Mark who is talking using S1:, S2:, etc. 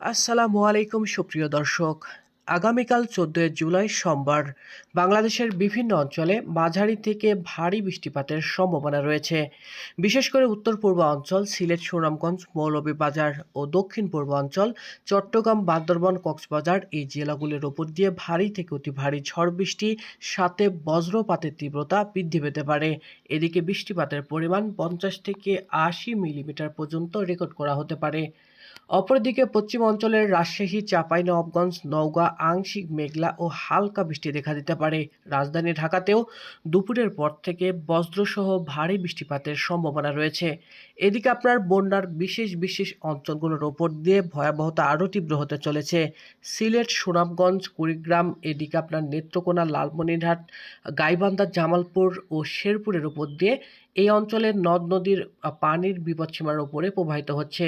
S1: আসসালামু আলাইকুম সুপ্রিয় দর্শক। আগামীকাল ১৪ জুলাই সোমবার বাংলাদেশের বিভিন্ন অঞ্চলে মাঝারি থেকে ভারী বৃষ্টিপাতের সম্ভাবনা রয়েছে। বিশেষ করে উত্তর-পূর্ব অঞ্চল, সিলেট, সুনামগঞ্জ, মৌলভীবাজার ও দক্ষিণ-পূর্ব অঞ্চল, চট্টগ্রাম, বান্দরবান, কক্সবাজার এই জেলাগুলির ওপর দিয়ে ভারী থেকে অতি ভারী ঝড় বৃষ্টি সাথে বজ্রপাতের তীব্রতা বৃদ্ধি পেতে পারে। এদিকে বৃষ্টিপাতের পরিমাণ ৫০ থেকে ৮০ মিলিমিটার পর্যন্ত রেকর্ড করা হতে পারে। অপরদিকে পশ্চিম অঞ্চলের রাজশাহী, চাঁপাইনবাবগঞ্জ, নওগাঁ আংশিক মেঘলা ও হালকা বৃষ্টি দেখা দিতে পারে। রাজধানী ঢাকাতেও দুপুরের পর থেকে বজ্রসহ ভারী বৃষ্টিপাতের সম্ভাবনা রয়েছে। এদিকে আপনার বন্যার বিশেষ অঞ্চলগুলোর ওপর দিয়ে ভয়াবহতা আরও তীব্র হতে চলেছে। সিলেট, সুনামগঞ্জ, কুড়িগ্রাম, এদিকে আপনার নেত্রকোনা, লালমনিরহাট, গাইবান্ধা, জামালপুর ও শেরপুরের উপর দিয়ে এই অঞ্চলের নদ-নদীর পানির বিপদসীমার ওপরে প্রবাহিত হচ্ছে।